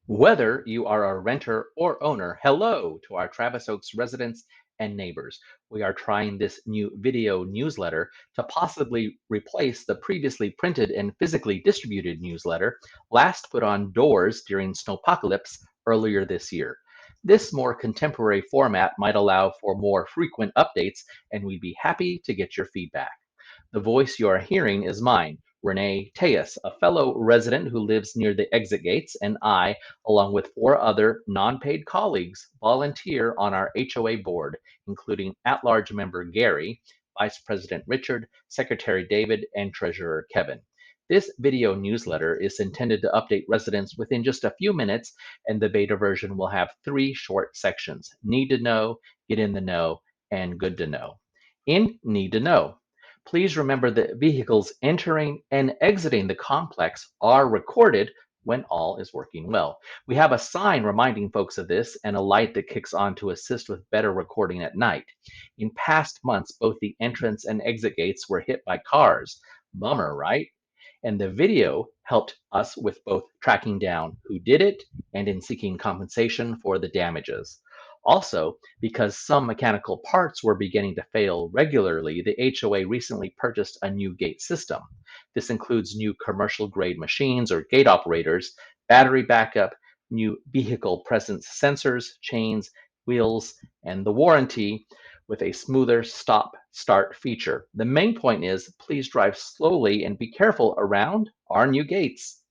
Whether you are a renter or owner, hello to our Travis Oaks residents and neighbors. We are trying this new video newsletter to possibly replace the previously printed and physically distributed newsletter last put on doors during snowpocalypse earlier this year. This more contemporary format might allow for more frequent updates, and we'd be happy to get your feedback. The voice you are hearing is mine, Renee Tejas, a fellow resident who lives near the exit gates, and I, along with four other non-paid colleagues, volunteer on our HOA board, including at-large member Gary, Vice President Richard, Secretary David, and Treasurer Kevin. This video newsletter is intended to update residents within just a few minutes, and the beta version will have three short sections: Need to Know, Get in the Know, and Good to Know. In Need to Know, please remember that vehicles entering and exiting the complex are recorded when all is working well. We have a sign reminding folks of this and a light that kicks on to assist with better recording at night. In past months, both the entrance and exit gates were hit by cars. Bummer, right? And the video helped us with both tracking down who did it and in seeking compensation for the damages. Also, because some mechanical parts were beginning to fail regularly, the HOA recently purchased a new gate system. This includes new commercial grade machines or gate operators, battery backup, new vehicle presence sensors, chains, wheels, and the warranty with a smoother stop start feature. The main point is please drive slowly and be careful around our new gates.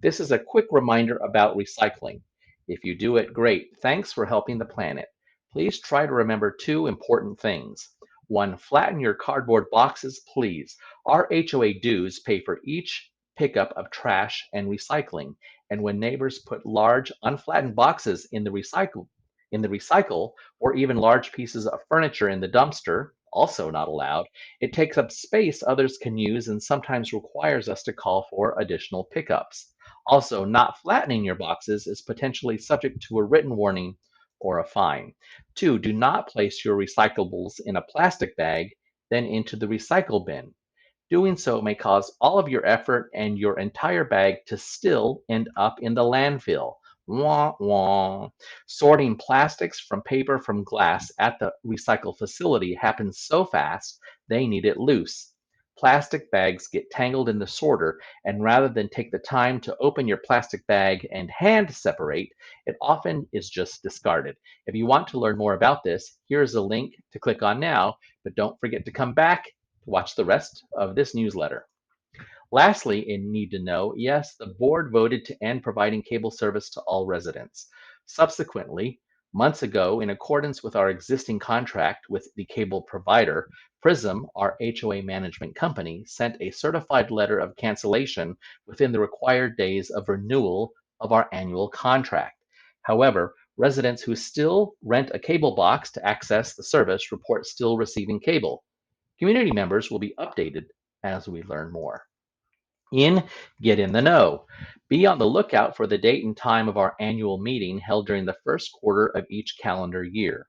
This is a quick reminder about recycling. If you do it, great. Thanks for helping the planet. Please try to remember two important things. One, flatten your cardboard boxes, please. Our HOA dues pay for each pickup of trash and recycling. And when neighbors put large unflattened boxes in the recycle, or even large pieces of furniture in the dumpster, also not allowed, it takes up space others can use and sometimes requires us to call for additional pickups. Also, not flattening your boxes is potentially subject to a written warning or a fine. Two, do not place your recyclables in a plastic bag, then into the recycle bin. Doing so may cause all of your effort and your entire bag to still end up in the landfill. Wah, wah. Sorting plastics from paper from glass at the recycle facility happens so fast they need it loose. Plastic bags get tangled in the sorter, and rather than take the time to open your plastic bag and hand separate, it often is just discarded. If you want to learn more about this, here's a link to click on now, but don't forget to come back to watch the rest of this newsletter. Lastly, in Need to Know, yes, the board voted to end providing cable service to all residents. Subsequently, months ago, in accordance with our existing contract with the cable provider, Prism, our HOA management company, sent a certified letter of cancellation within the required days of renewal of our annual contract. However, residents who still rent a cable box to access the service report still receiving cable. Community members will be updated as we learn more. In Get in the Know. Be on the lookout for the date and time of our annual meeting held during the first quarter of each calendar year.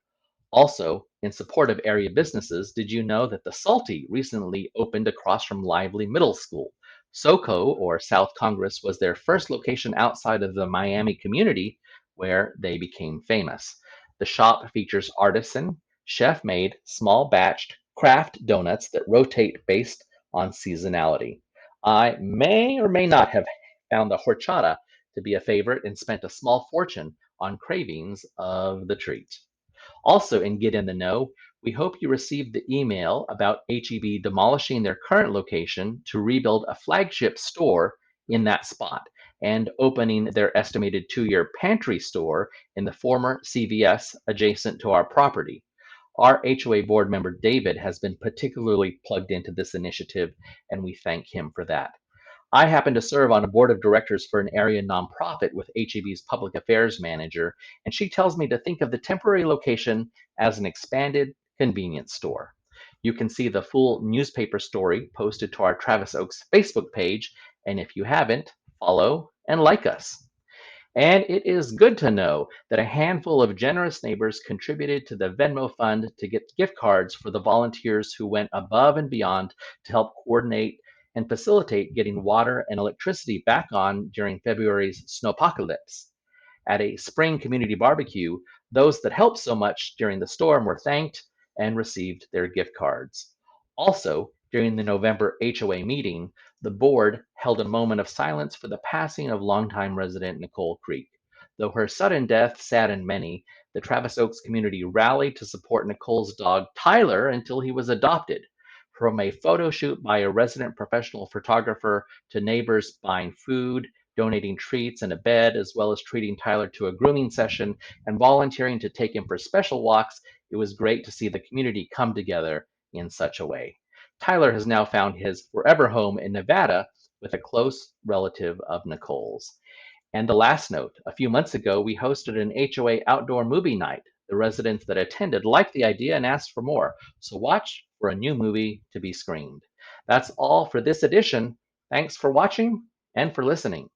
Also, in support of area businesses, did you know that the Salty recently opened across from Lively Middle School? SoCo, or South Congress, was their first location outside of the Miami community where they became famous. The shop features artisan, chef-made, small batched craft donuts that rotate based on seasonality. I may or may not have found the horchata to be a favorite and spent a small fortune on cravings of the treat. Also, in Get in the Know, we hope you received the email about HEB demolishing their current location to rebuild a flagship store in that spot and opening their estimated 2-year pantry store in the former CVS adjacent to our property. Our HOA board member David has been particularly plugged into this initiative, and we thank him for that. I happen to serve on a board of directors for an area nonprofit with HEB's public affairs manager, and she tells me to think of the temporary location as an expanded convenience store. You can see the full newspaper story posted to our Travis Oaks Facebook page, and if you haven't, follow and like us. And it is good to know that a handful of generous neighbors contributed to the Venmo Fund to get gift cards for the volunteers who went above and beyond to help coordinate and facilitate getting water and electricity back on during February's snowpocalypse. At a spring community barbecue, those that helped so much during the storm were thanked and received their gift cards. Also, during the November HOA meeting, the board held a moment of silence for the passing of longtime resident Nicole Creek. Though her sudden death saddened many, the Travis Oaks community rallied to support Nicole's dog Tyler until he was adopted. From a photo shoot by a resident professional photographer to neighbors buying food, donating treats and a bed, as well as treating Tyler to a grooming session and volunteering to take him for special walks, it was great to see the community come together in such a way. Tyler has now found his forever home in Nevada with a close relative of Nicole's. And the last note, a few months ago, we hosted an HOA outdoor movie night. The residents that attended liked the idea and asked for more. So watch for a new movie to be screened. That's all for this edition. Thanks for watching and for listening.